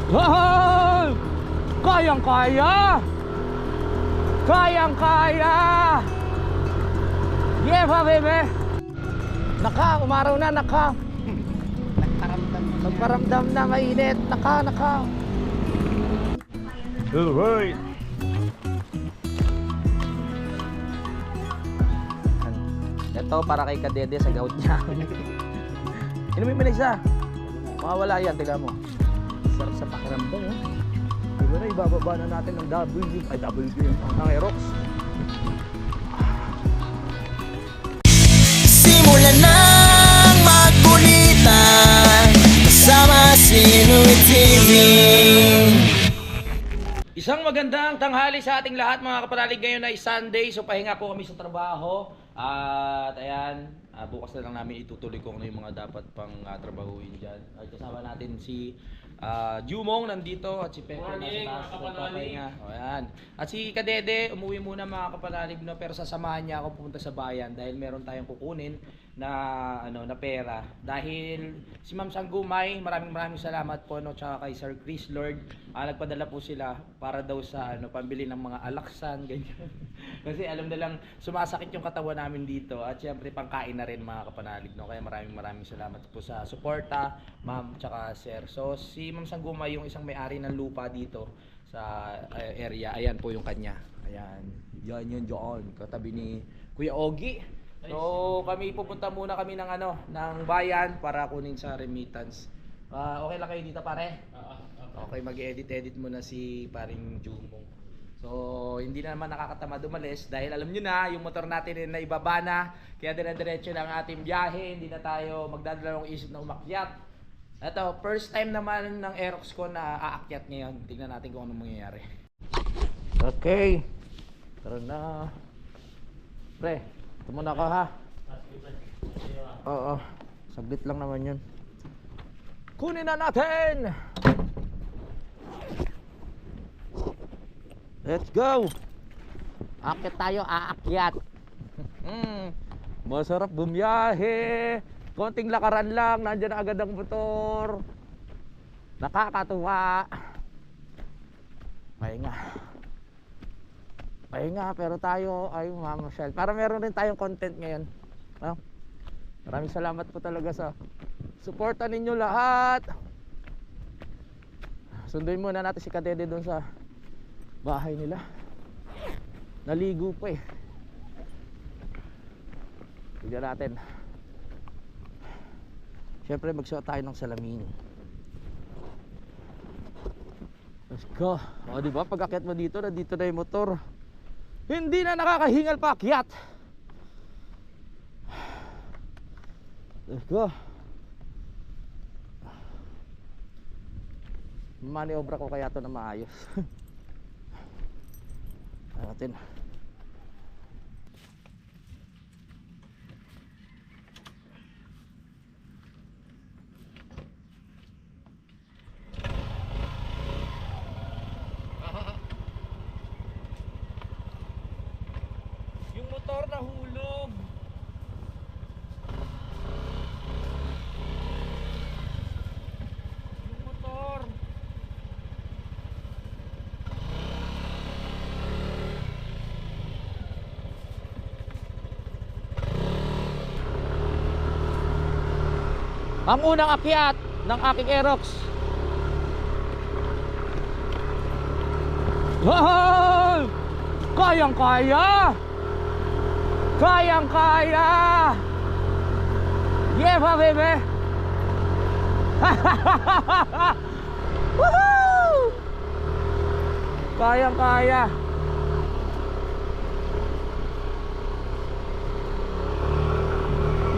Wow! Kayang-kaya! Kayang-kaya! Yeah pa, baby! Naka, umaraw na, naka! Nagparamdam na, mainit! Naka! Alright! Ito para kay Kadede sa gout niya. Inumin mo na isa. Mawawala yan, tignan mo. Sarap sa pakiramdam, oh. Diba na, ibababa na natin ng ng Aerox. Simulan nang magbulitan kasama si Inuit TV. Isang magandang tanghali sa ating lahat mga kapanalig. Ngayon ay Sunday, so pahinga po kami sa trabaho. At ayan, bukas na lang namin itutuloy kung ano yung mga dapat pang trabahuin dyan. At kasama natin si Jumong nandito at si Pepper nasa taas nagpapahinga. Ayan. At si Kadede umuwi muna mga kapanalig, no, pero sasamahan niya ako pumunta sa bayan dahil meron tayong kukunin na na pera. Dahil si Ma'am Sanggumay, maraming salamat po, no, tsaka kay Sir Chris Lord, nagpadala po sila para daw sa pambili ng mga alaksan ganyan. Kasi alam nilang sumasakit yung katawan namin dito at syempre pangkain na rin mga kapanalig, no. Kaya maraming salamat po sa suporta, Ma'am tsaka Sir. So si Ma'am Sanggumay yung isang may-ari ng lupa dito sa area. Ayan po yung kanya. Ayan. Yan yun doon, katabi ni Kuya Ogie. So kami pupunta muna kami ng ng bayan para kunin sa remittance. Okay lang kayo dito, pare? Okay, mag-edit muna si paring Jumong. So hindi na naman nakakatamad umalis dahil alam nyo na yung motor natin na ibaba na, kaya dire-diretso lang ating biyahe, hindi na tayo magdadalawang isip na umakyat. Ito, first time naman ng Aerox ko na aakyat ngayon. Tingnan natin kung anong mangyayari. Okay, tara na. Pre, ito muna ka, ha? Oo, saglit lang naman yun. Kunin na natin! Let's go! Akit tayo, aakyat. Masarap bumiyahe. Konting lakaran lang, nandiyan na agad ang motor. Nakakatuwa. Pahinga, pero tayo ay mamasyal. Para meron rin tayong content ngayon. Maraming salamat po talaga sa suporta ninyo lahat. Sunduin muna natin si Kadede doon sa bahay nila. Naligo pa eh. Tignan natin. Siyempre magsuot tayo ng salamin. Let's go. O diba, pag akyat mo dito, nandito na yung motor. Hindi na nakakahingal pa akyat. Let's go. Maniobra ko kaya to na maayos. Natin. Yung motor nahulog. Yung motor. Ang unang akyat ng aking Aerox. Wow! Kayang-kaya! Kayang-kaya! Yeah pa, baby! Woohoo! Kayang-kaya!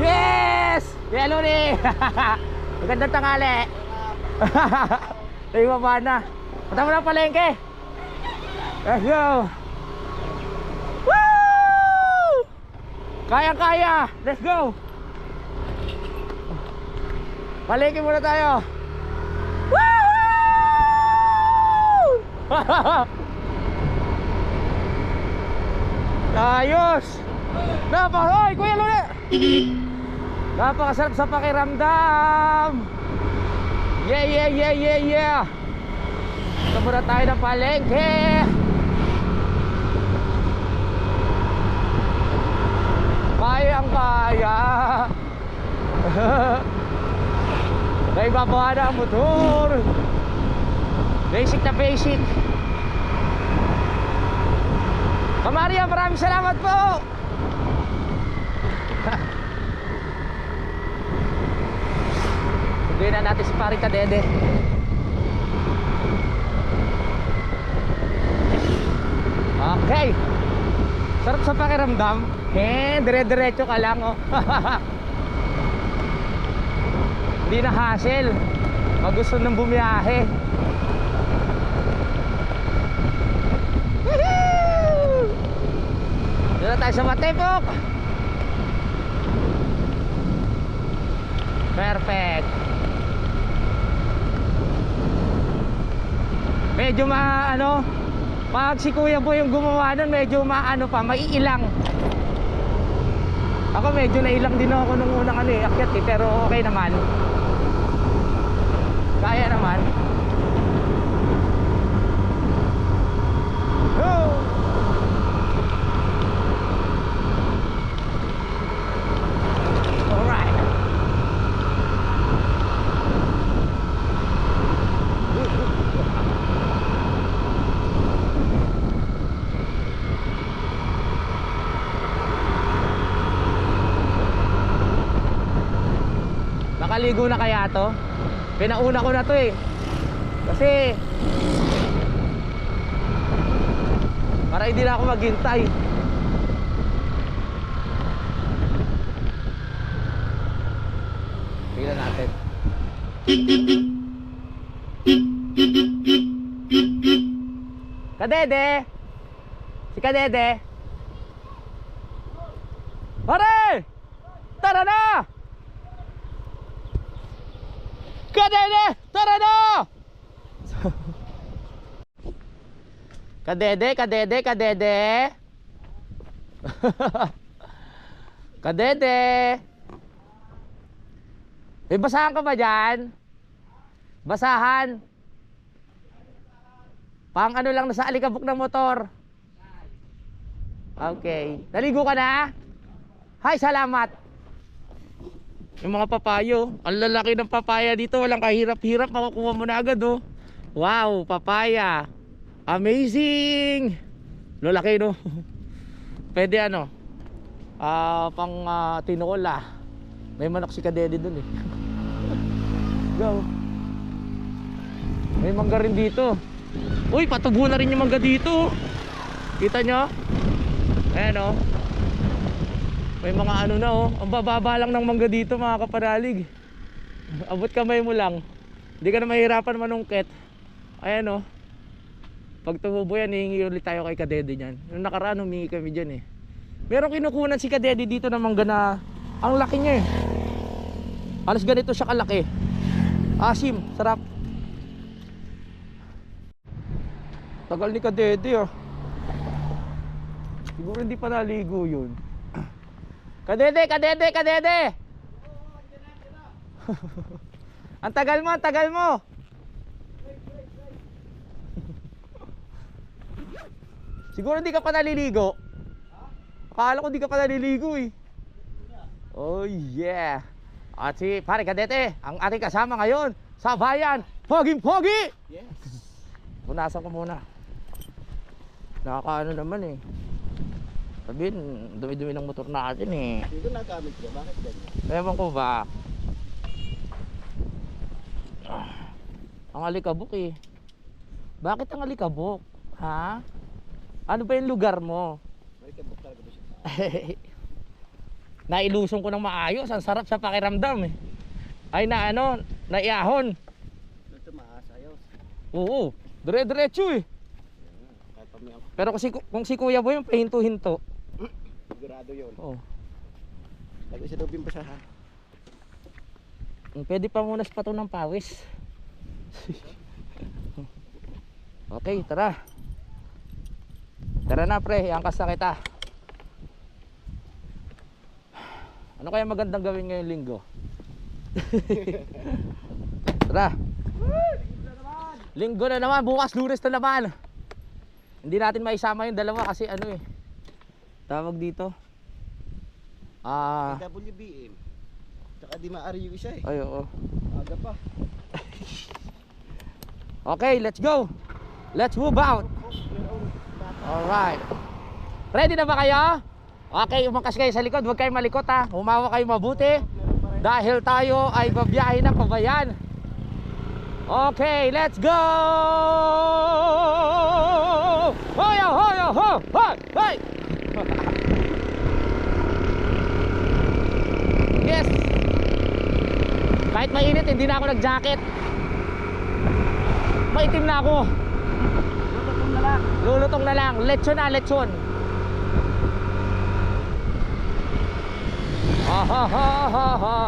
Yes! Yelo ni! Magandang tanghali! Tayo baba na! Punta mo na palengke! Let's go! Woo! Kaya-kaya! Let's go! Palengke muna tayo! Woo! Ayos! Hoy, Kuya Lune! Napakasarap sa pakiramdam! Yeah! Ito muna tayo ng palengke. Kayang kaya. May babawa na ang motor. Basic na basic. Kamaria, maraming salamat po. Sabihin na natin si Pari Kadede. Okay. Sarap sa pakiramdam. Dire-diretso ka lang, oh. Hindi na hassle. Pag gusto nang bumiyahe. Dito na tayo sa Matepok. Perfect. Medyo pag si Kuya Boy yung gumawa nun, medyo maiilang. Ako medyo nailang din ako nung unang akyat eh, pero okay naman. Kaya naman. Oh! Alright. Nakaligo na kaya to? Pinauna ko na to eh. Kasi para hindi na ako maghintay. Tingnan natin. Kadede! Si Kadede! Pare! Tara na! Kadede! Tara na! Kadede, kadede, kadede. Kadede. May basahan ka ba dyan? Basahan. Pang lang nasa alikabok ng motor. Okay. Naligo ka na? Hay, salamat. Yung mga papayo, ang lalaki ng papaya dito, walang kahirap-hirap, makukuha mo na agad oh. Wow, papaya. Amazing. Lalaki no. Pwede pang tinola. May manok si Kadede dun eh. Go. May mangga rin dito. Uy, patubo na rin yung mangga dito. Kita nyo? Ayan oh. May mga na oh. Ang bababa lang ng mangga dito mga kapanalig. Abot kamay mo lang. Hindi ka na mahirapan manungkit. Ayan oh. Pag tumubo yan, hihingi ulit tayo kay Kadede niyan. Nung nakaraan, humingi kami dyan eh. Merong kinukunan si Kadede dito ng mangga na ang laki niya eh. Alas ganito siya kalaki. Asim, sarap. Tagal ni Kadede oh. Siguro hindi pa naligo yun. Kadede, Kadede, Kadede. Ang tagal mo, ang tagal mo. Siguro hindi ka pa naliligo. Akala ko hindi ka pa naliligo eh. Oh yeah. At si Pare Kadede, ang ating kasama ngayon sa bayan, Poging-Pogi. Yes. Punasan ko muna. Nakakaano naman eh. Sabihin, dumi-dumi ng motor natin eh. Dito nagamit ko, bakit ganyan? Ewan ko ba. Ang alikabok eh. Bakit ang alikabok? Ha? Ano ba yung lugar mo? Alikabok talaga ba siya? Nailusong ko ng maayos. Ang sarap sa pakiramdam eh. Ay naihahon. Ito maasayos. Oo, dire-diretso eh. Pero kung si Kuya Boy yung pahinto-hinto. Sigurado yun. Oo. Lagi sa loob yung basahan. Pwede pa muna sa pato ng pawis. Okay, tara. Tara na pre, angkas na kita. Ano kaya magandang gawin ngayong linggo? Tara. Linggo na naman, bukas Lunes na naman. Hindi natin maisama yung dalawa kasi ano eh. Tawag dito. WBM. Tsaka di maari yung isa eh. Ay, oo. Aga pa. Okay, let's go. Let's move out. Alright. Ready na ba kayo? Okay, umakas kayo sa likod. Huwag kayong malikot ha. Humawa kayo mabuti. Dahil tayo ay babiyahe na pabayan. Okay, let's go! Hoy, hoy, hoy, hoy, hoy! Yes! Kahit mainit, hindi na ako nag-jacket. Maitim na ako. Lulutong na lang. Lulutong na lang. Lechon na, lechon. Ah, ha, ha, ha, ha.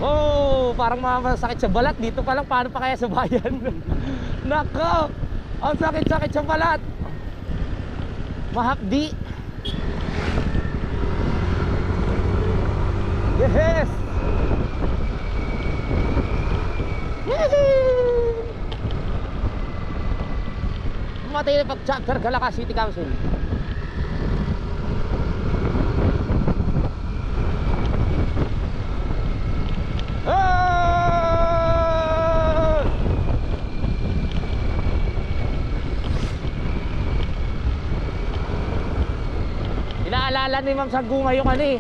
Oh, parang masakit sa balat. Dito pa lang, paano pa kaya sa bayan? Nako! Ang sakit-sakit sa balat. Mahapdi. Yes! Yehey! Matay na pag-chapter Galaca City Council. Ah! Inaalala ni Ma'am Saguma yung ano eh,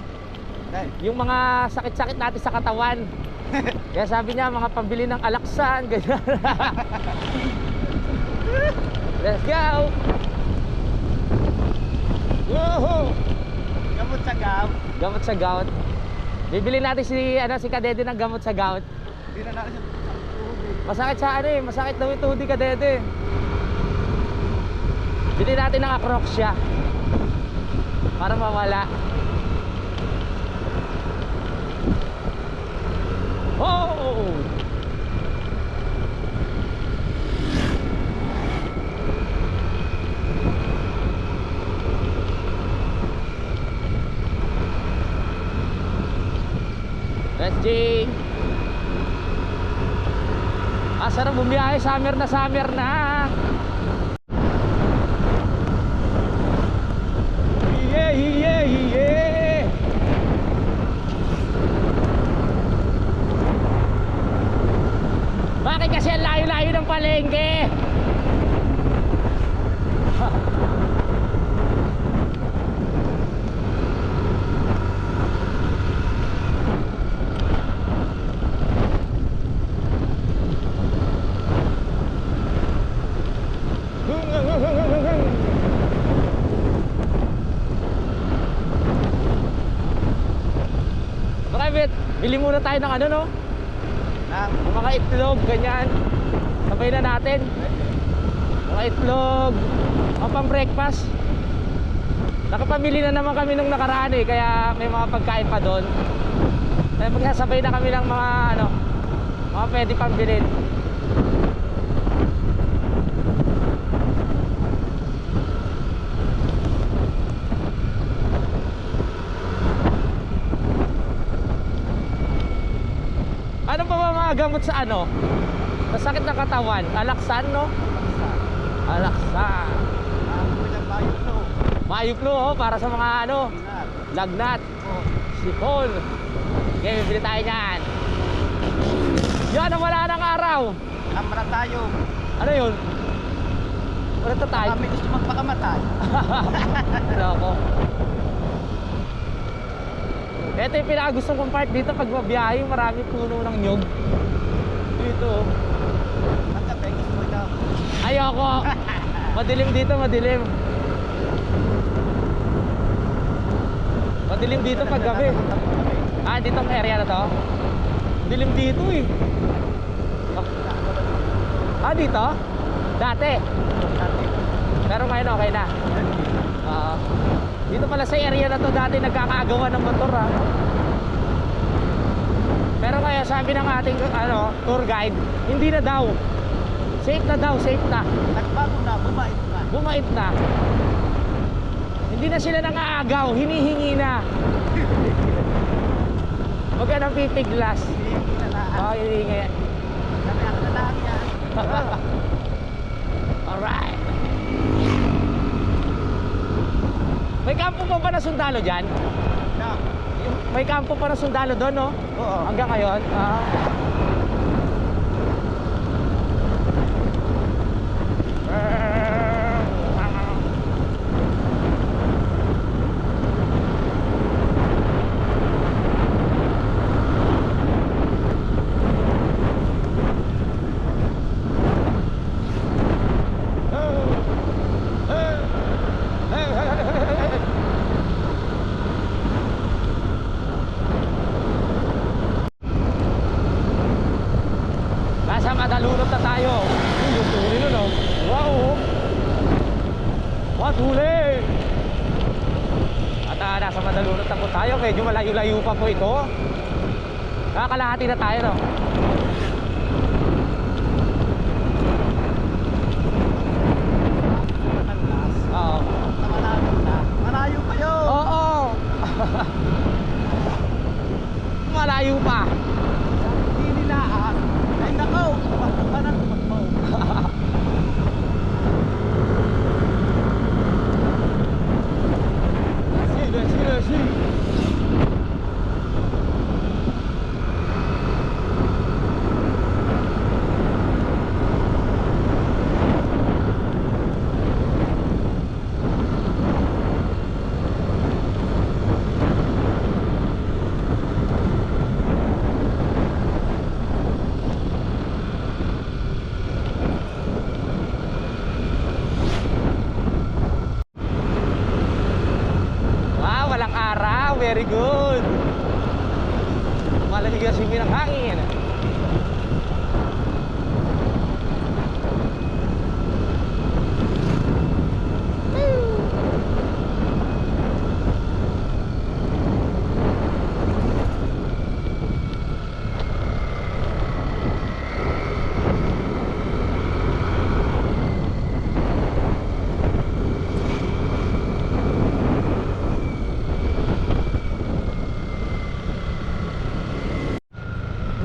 yung mga sakit-sakit natin sa katawan. Kaya sabi niya mga pambili ng alaksan, ganyan. Let's go! Woohoo! Gamot sa gam. Gamot sa gout. Bibili natin si Kadede ng gamot sa gout. Hindi na natin siya tuhod. Masakit sa ano eh, masakit daw yung tuhod ni Kadede. Bili natin ng Acroxia para mawala. Oh! Let's G. Sarap bumiyahe, summer na summer na. Yeah, yeah, yeah. Bakit kasi ang layo-layo ng palengke? Private, bili muna tayo ng ano no? Yung mga itlog, ganyan. Sabay na natin. Mga itlog, mga pang breakfast. Nakapamili na naman kami nung nakaraan eh, kaya may mga pagkain pa doon. Kaya magsasabay na kami ng mga ano, mga pwede pang bilhin. Ano pa ba mga gamot sa ano? Sa sakit ng katawan? Alaksan, no? Alaksan. Mayuplo, oh, para sa mga ano, lagnat, sipon. Okay, bibili tayo niyan. Yan, wala ng araw. Kamara tayo. Ano yun? Wala na tayo. Kami gusto magpakamatay. Loko. Ito yung pinakagustong kong part dito pag mabiyahe, maraming puno ng nyug. Dito. Ang kape, gusto mo ikaw. Ayoko. Madilim dito, madilim. Madilim dito pag gabi. Ah, dito ang area na to? Dilim dito eh. Ah, dito? Dati. Pero ngayon okay na. Dito pala sa area na to dati nagkakaagawan ng motor ha. Pero kaya sabi ng ating ano, tour guide, hindi na daw. Safe na daw, safe na. Nagbago na, bumait na. Bumait na. Hindi na sila nangaagaw, hinihingi na. Huwag ka nang pipiglas. Hindi na Baka iingay. Sabi ako na lang yan. Alright. May kampo pa ba na sundalo dyan? Na. May kampo pa na sundalo doon, no? Oo. Hanggang ngayon? Nasa Madalunot na tayo. Yung huli nun, oh. Wow! What huli? At nasa Madalunot na po tayo. Medyo malayo-layo pa po ito. Kakalahati na tayo, no? Oo. Malayo na. Malayo pa yun. Oo! Malayo pa. Hindi nila ay nakaw. Tumakbo ka na, tumakbo. Let's see. Wow, walang araw. Very good. Malamig ang simi ng hangin.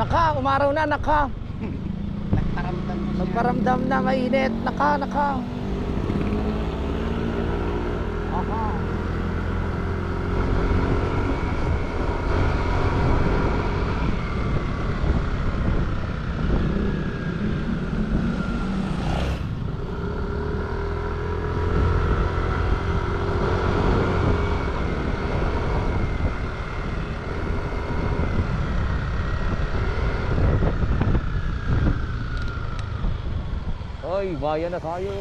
Naka, umaraw na, naka. Nagparamdam mo siya. Nagparamdam na, mainit. Naka. Aha. Oy, bayan na tayo.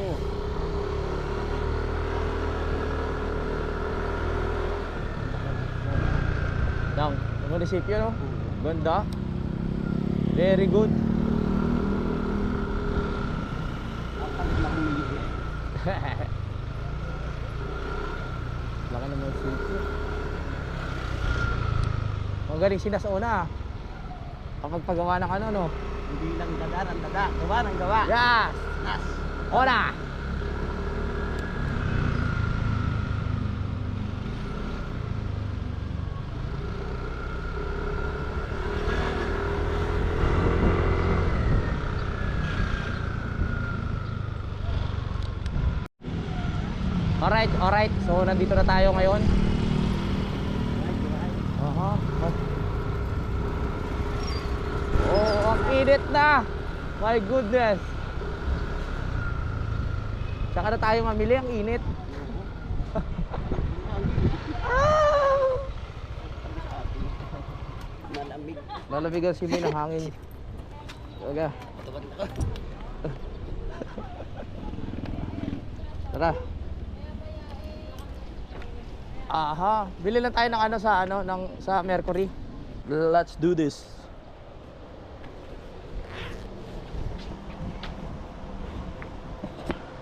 Ng munisipyo, no? Ganda. Very good. Laki ng munisipyo. Magaling sila sa una. Kapag pagawa ng ano, no? Hindi lang dada ng dada. Gawa ng gawa. Yes! Nas. Ona! Alright. So, nandito na tayo ngayon. Aha. Oh, ang init na. My goodness. Saka na tayo mamili, ang init. Malamig. Lalamig ang simoy ng hangin. Talaga. Tara. Aha, bili lang tayo ng sa Mercury. Let's do this.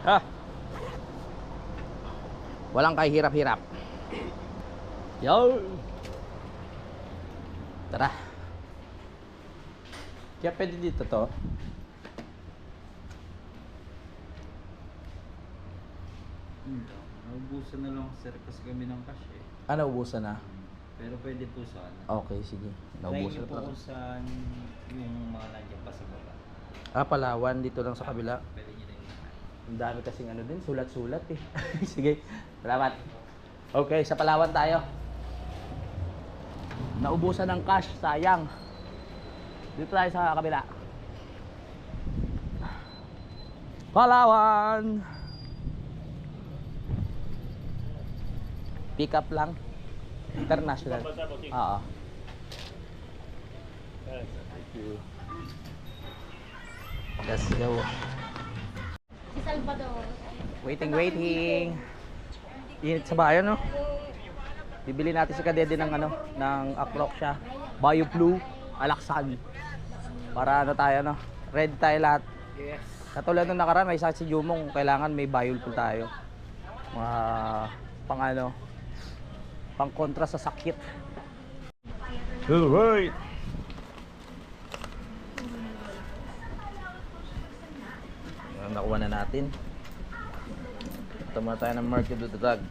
Ha. Walang kahirap-hirap. Yo. Tara. Kaya pwede dito to. Naubusan na lang sir kasi kami ng cash eh. Ano, ubusan na? Pero pwede po sana. Okay, sige. Try Naubusan niyo na po pala. kung saan yung Palawan, dito lang sa kabila. Ang dami kasing ano din, sulat-sulat eh. Sige, salamat. Okay, sa Palawan tayo. Naubusan ng cash, sayang. Dito tayo sa kabila. Palawan! Pick up lang. International. Oo. Thank you. Let's go. Si Salvador. Waiting. Init sa bayan, no? Bibili natin si Kadede ng ano, ng Acroxia, BioFlu, Alaksan. Para ano tayo, no? Ready tayo lahat. Yes. Katulad nung nakaraan, may sakit si Jumong, kailangan may BioFlu tayo. Mga pang ano, pang kontra sa sakit. Alright. Yan, nakuha na natin. Tama tayo ng market of the dog.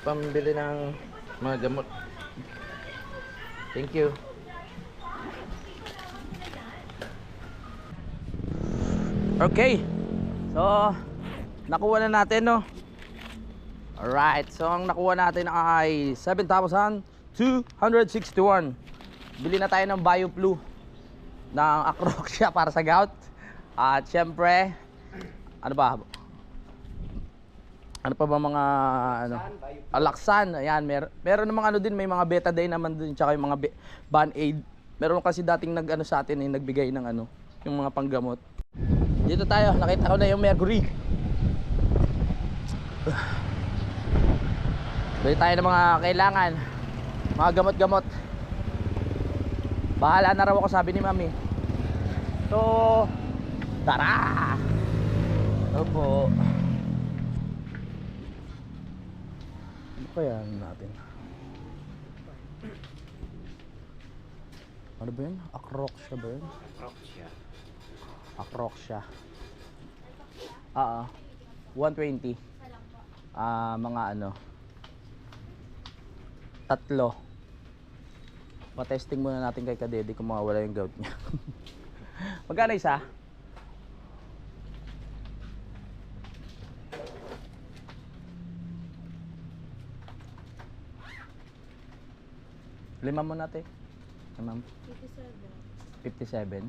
Pambili ng mga gamot. Thank you. Okay. So, nakuha na natin, no? Alright. So, ang nakuha natin ay 7,261. Bili na tayo ng BioFlu ng Acroxia para sa gout. At syempre, ano ba? Ano pa ba mga ano? Alaksan, ayan, meron namang ano din, may mga betadine naman din, tsaka yung mga Band-Aid. Meron kasi dating nag-ano sa atin, nagbigay ng ano, yung mga panggamot. Dito tayo, nakita ko na yung Mercury. Bili tayo ng mga kailangan, mga gamot-gamot. Bahala na raw ako, sabi ni Mami. So, tara! Opo. Ano kaya natin? Ano ba yun? Acroxia ba yun? Acroxia. 120. Mga ano, 3. Pa-testing muna natin kay Kadede kung mawawala yung gout niya. Magkano isa? Lima mo natin. Ma'am. 57. 87.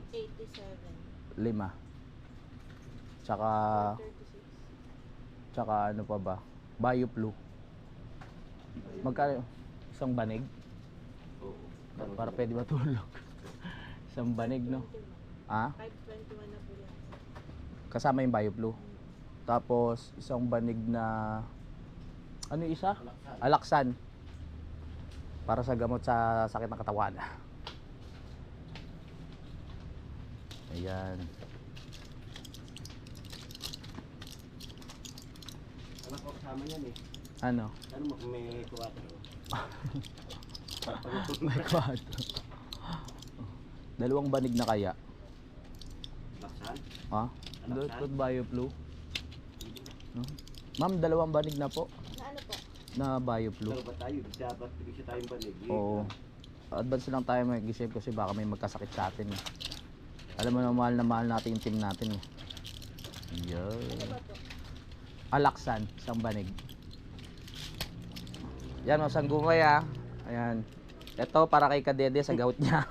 5. Tsaka ano pa ba? BioFlu. Magkano? Isang banig? Para pwede matulog. Isang banig, no? 521 na po yan. Kasama yung BioFlu. Tapos isang banig na ano yung isa? Alaksan. Para sa gamot sa sakit ng katawan. Ayan. Anak ko kasama yan eh. Ano? Ano mo kung may 4? My God. 2 banig na kaya? Laksan? Ha? Doon BioFlu? No? Ma'am, 2 banig na po Na ano po? na BioFlu. Dalawa tayo, dapat bigyan tayong banig. Oo. Advance lang tayo mag-isip kasi baka may magkasakit sa atin. Eh. Alam mo na mahal natin yung team natin. Eh. Yeah. Alaksan, isang banig. Yan, masanggumay ah. Ayan. Ito para kay Kadede sa gout niya.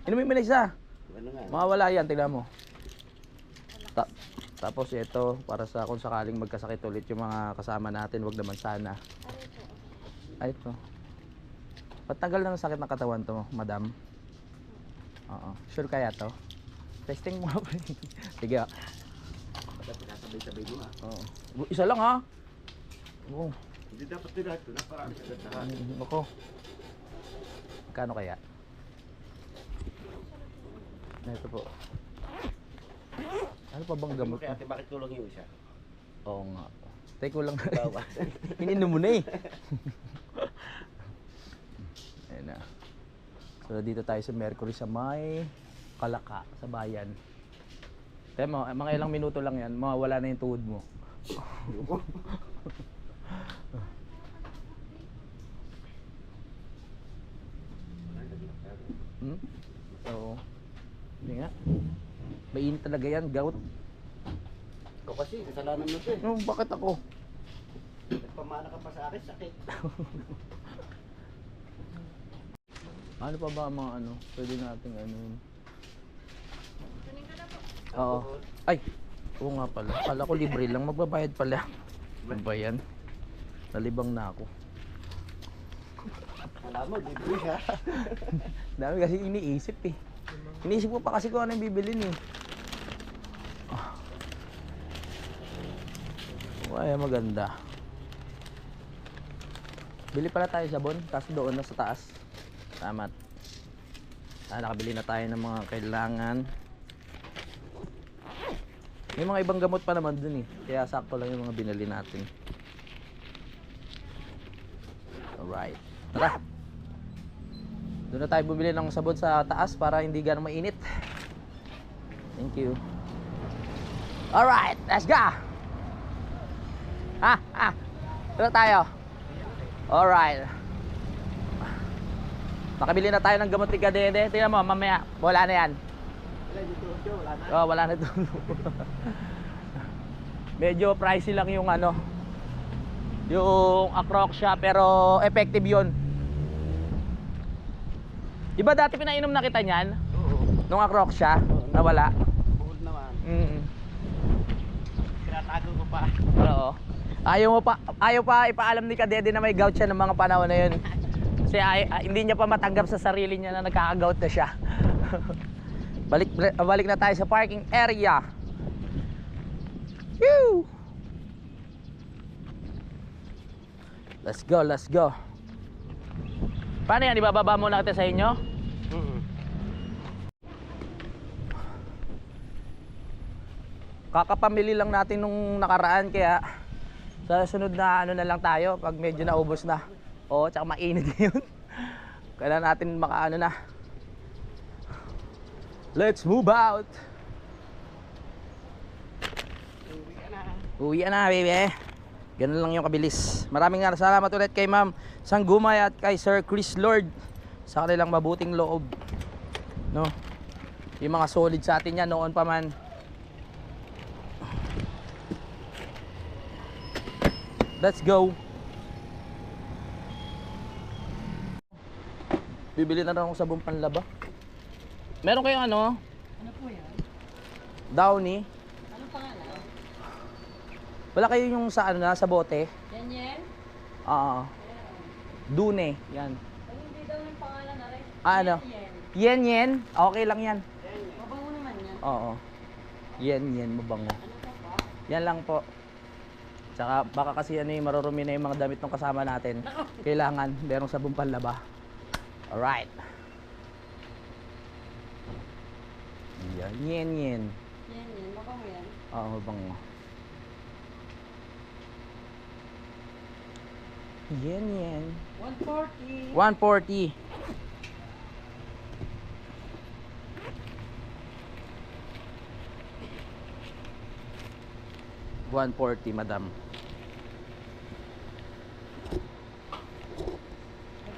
Inumin mo na isa. Ano nga? Mawawala yan, tignan mo. Tapos ito, para sa kung sakaling magkasakit ulit yung mga kasama natin, wag naman sana. Ay, ito. Patagal na ng sakit ng katawan to, madam. Oo. Sure kaya to? Testing mo. Sige. Dapat pinasabay-sabay mo ah. Oo. Isa lang ha. Oo. Hindi dapat nila ito, naparami sa lahat. Ako. Kano kaya? Ito po. Ano pa bang gamot? Kaya bakit tulong yung isa? Oo nga. Teko lang. Bawa. Ininom mo na eh. Ayan na. So dito tayo sa Mercury sa may Kalaka, sa bayan. Tignan mo, mga ilang minuto lang yan, mawawala na yung tuhod mo. Hmm? Oo. Hindi nga. Mainit talaga yan, gout. Ikaw kasi, kasalanan mo din. Oh, bakit ako? Nagpamana ka pa sa akin, sakit. Ano pa ba ang mga ano? Pwede nating ano yun? Kunin ka na po. Oo. Ay! Oo nga pala. Kala ko libre lang. Magbabayad pala. Ano ba yan? Nalibang na ako. Alam mo, libre siya. Dami kasi iniisip eh. Iniisip ko pa kasi kung ano yung bibilin eh. Ay, maganda. Bili pala tayo sabon, tapos doon na sa taas. Tama. Nakabili na tayo ng mga kailangan. May mga ibang gamot pa naman dun eh. Kaya sakto lang yung mga binili natin. Alright. Tara. Doon na tayo bumili ng sabon sa taas para hindi ganong mainit. Thank you. Alright, let's go! Doon tayo. Alright. Makabili na tayo ng gamot ni Kadede. Tingnan mo, mamaya. Wala na yan. Wala na. Oh, wala na doon. Medyo pricey lang yung ano. Yung Acroxia, pero effective yun. Diba dati pinainom na kita niyan? Oo. Nung Acroxia? Nawala? Bukod naman. Tinatago ko pa. Oo. Ayaw pa ipaalam ni Kadede na may gout siya ng mga panahon na yun. Kasi hindi niya pa matanggap sa sarili niya na nagkaka-gout na siya. Balik na tayo sa parking area. Woo! Let's go, let's go. Paano yan? Ibababa muna natin sa inyo? Kakapamili lang natin nung nakaraan, kaya sa sunod na ano na lang tayo pag medyo naubos na. Oo, tsaka mainit yun. Kailangan natin makaano na. Let's move out. Uwi na, baby. Ganun lang yung kabilis. Maraming salamat ulit kay Ma'am Sanggumay at kay Sir Chris Lord sa kanilang mabuting loob. No? Yung mga solid sa atin yan noon pa man. Let's go. Bibili na rin ako sabong panlaba. Meron kayong ano? Ano po yan? Downy. Anong pangalan? Wala kayo yung sa ano na, sa bote? Yan yan? Dune. Yan. Ay, hindi daw yung pangalan na rin. Ano? Yan. Yen. Okay lang yan. Mabango naman yan. Oo. Yen. Mabango. Ano pa po? Yan lang po. Tsaka baka kasi ano yung marurumi na yung mga damit ng kasama natin. Kailangan merong sabong panlaba. Alright. Yan. Yan yan. Mabango yan. Oo, mabango. Yen. 140. 140. $140, madam.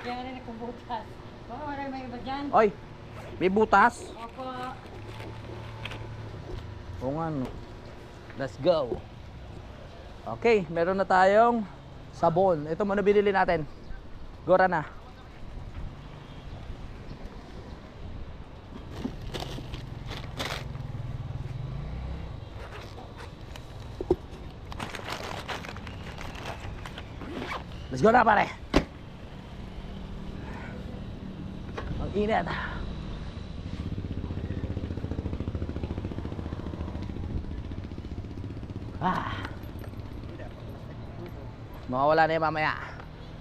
Kaya rin akong butas. Baka marami may iba dyan. Oy, may butas. Opo. Oo nga, no. Let's go. Okay, meron na tayong sabon. Ito muna binili natin. Gora na. Let's go na, pare. Ang init. Mawawala na yan mamaya.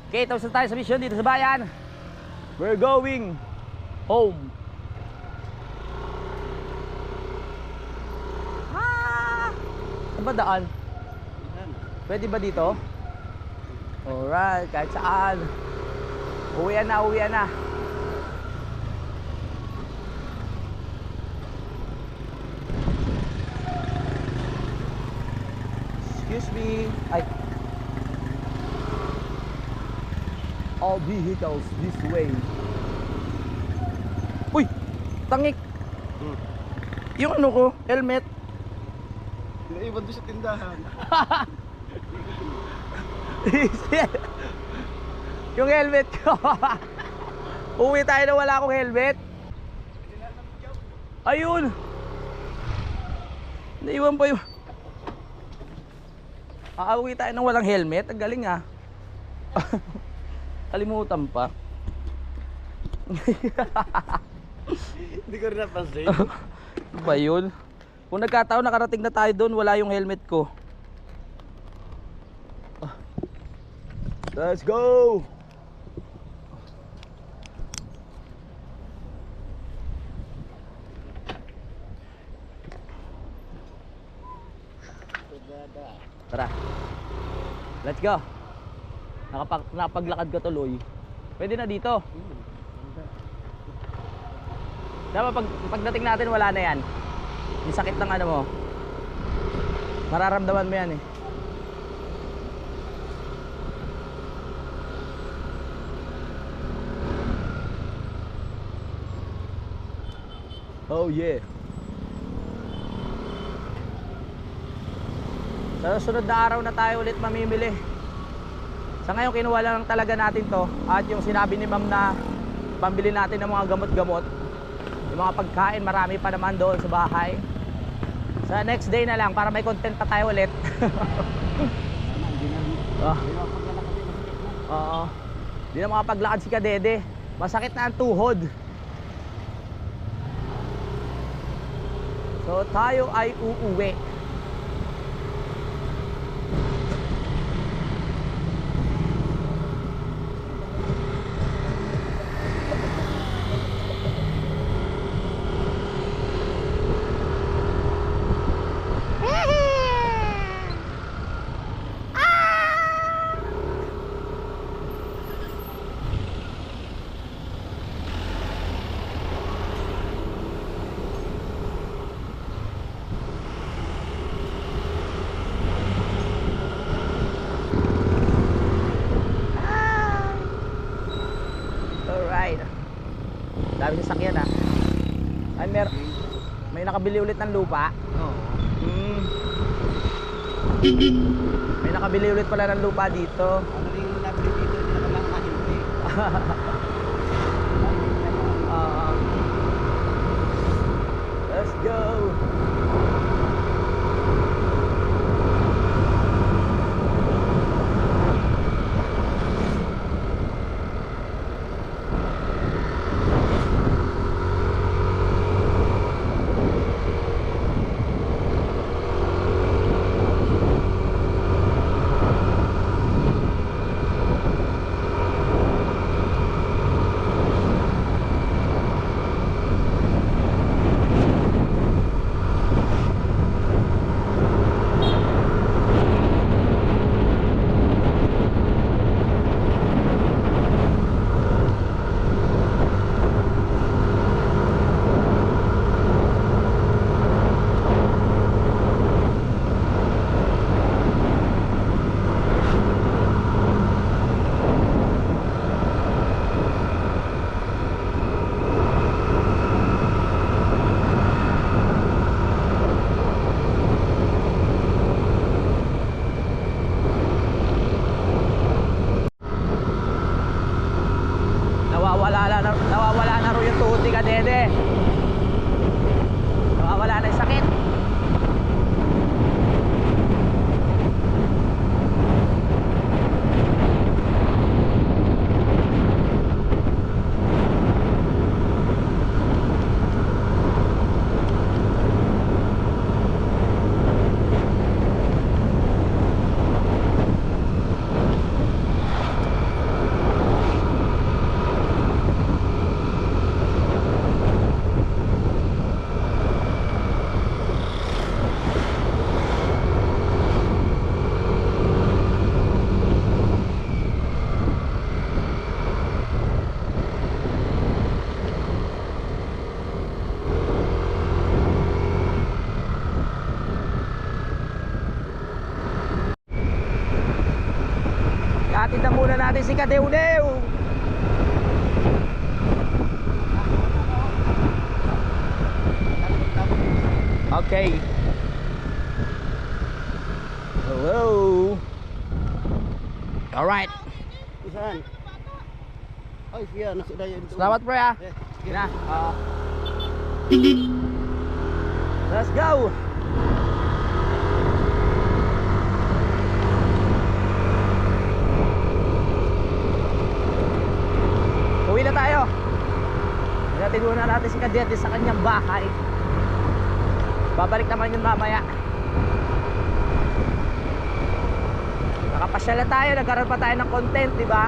Okay, tapos na tayo sa mission dito sa bayan. We're going home. Saan ba daan? Pwede ba dito? Alright, kahit saan. Uwian na. Excuse me. Ay. All vehicles this way. Uy! Tangik. Yung ano ko, helmet. Naiwan doon sa tindahan. Yung helmet ko. Uwi tayo na wala akong helmet. Ayun. Naiwan pa yun. Uuwi tayo nang walang helmet. Ang galing ah. Kalimutan pa. Hindi ko rin napansin. Ano ba yun? Kung nagkataon nakarating na tayo doon, wala yung helmet ko. Let's go! Tara. Let's go. Nakapaglakad ka tuloy. Pwede na dito. Diba pagdating natin wala na yan. Yung sakit ng ano mo. Mararamdaman mo yan eh. Oh yeah. Sa sunod na araw na tayo ulit mamimili. Sa ngayon kinuha lang talaga natin to. At yung sinabi ni ma'am na pambili natin ng mga gamot-gamot, yung mga pagkain marami pa naman doon sa bahay. Sa next day na lang para may content pa tayo ulit. Oo. Hindi na makapaglakad si Kadede. Masakit na ang tuhod. So tayo ay uuwi. Alright. Dami sasakyan ah. Ay may nakabili ulit ng lupa. Oo. May nakabili ulit pala ng lupa dito. Ano rin yung nabili dito, hindi naman lang kahimpi. Let's go. Nawawala na ro yung tuhod ni Kadede. Nawawala na yung sakit. Atid na muna natin si Kadewdew. Okay. Hello. Alright. Saan? Ay, siya, nasa dayan doon. Salamat pre ah. Eh, Sige na. Let's go. Uwi na tayo. Natin muna natin si Kadete sa kanyang bahay. Babalik naman yun mamaya. Nakapasyal na tayo, nagkaroon pa tayo ng content, di ba?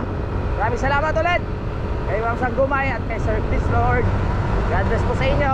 Maraming salamat ulit kay Ma'am Sanggumay at kay Sir Chris Lord. God bless po sa inyo.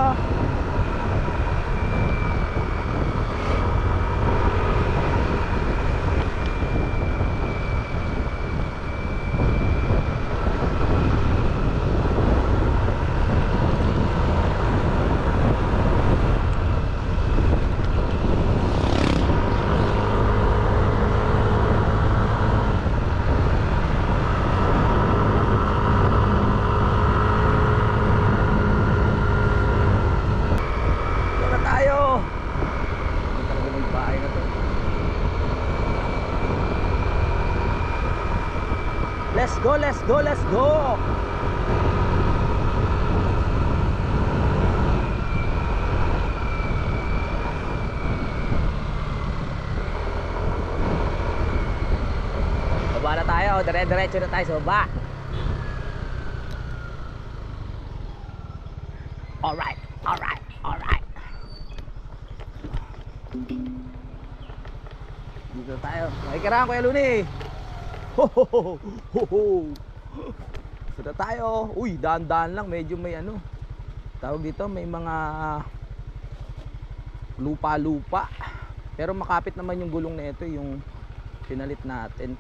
Ito na tayo. Ito talaga ng bahay na to. Let's go, let's go, let's go. Baba na tayo, dire-diretso na tayo sa baba. Alright, alright, alright. Dito tayo. Makikiraan Kuya Luni. Ho ho ho ho ho. Dito na tayo. Uy, daan-daan lang. Medyo may ano. Tawag dito, may mga lupa-lupa. Pero makapit naman yung gulong na ito, yung pinalit natin.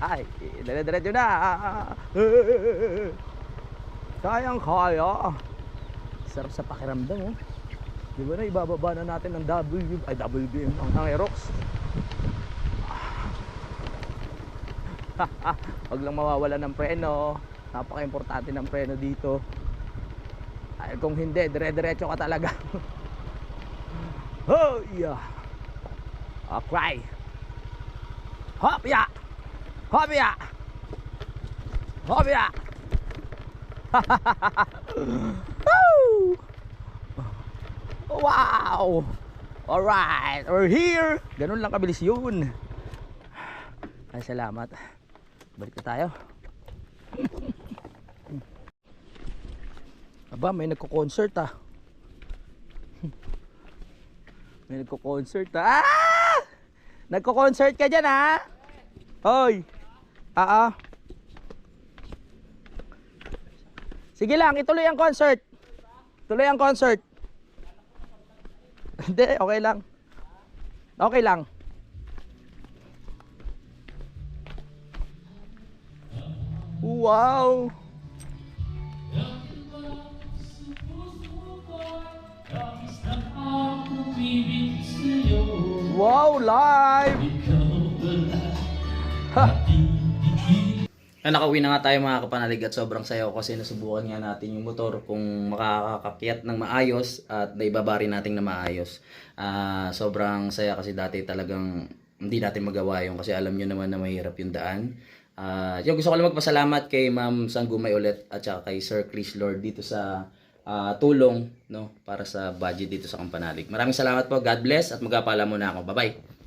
Ay, dire-diretso na. Kayang kaya. Sarap sa pakiramdam, oh. Di ba na ibababa na natin ng WM ang Aerox. Huwag lang mawawala ng preno. Napaka-importante ng preno dito. Ay, kung hindi, dire-diretso ka talaga. Oh, yeah. Okay. Hop, yeah. Hop, yeah. Hop, yeah. Woo! Wow! Alright, we're here. Ganun lang kabilis yun. Ay, salamat. Balik na tayo. Aba, may nagko-concert ah. May nagko-concert ah. Ah! Nagko-concert ka dyan ah. Hoy. Sige lang, ituloy ang concert. Tuloy ang concert. Hindi, okay lang. Okay lang. Wow. Wow, live. Ha. Nakauwi na nga tayo mga kapanalig at sobrang sayo kasi nasubukan nga natin yung motor kung makakakakyat ng maayos at naibaba rin natin na maayos. Sobrang saya kasi dati talagang hindi natin magawa yung kasi alam nyo naman na mahirap yung daan. Yung gusto ko lang magpasalamat kay Ma'am Sanggumay ulit at saka kay Sir Chris Lord dito sa tulong no para sa budget dito sa Kampanalig. Maraming salamat po. God bless at magpapaalam muna ako. Bye-bye.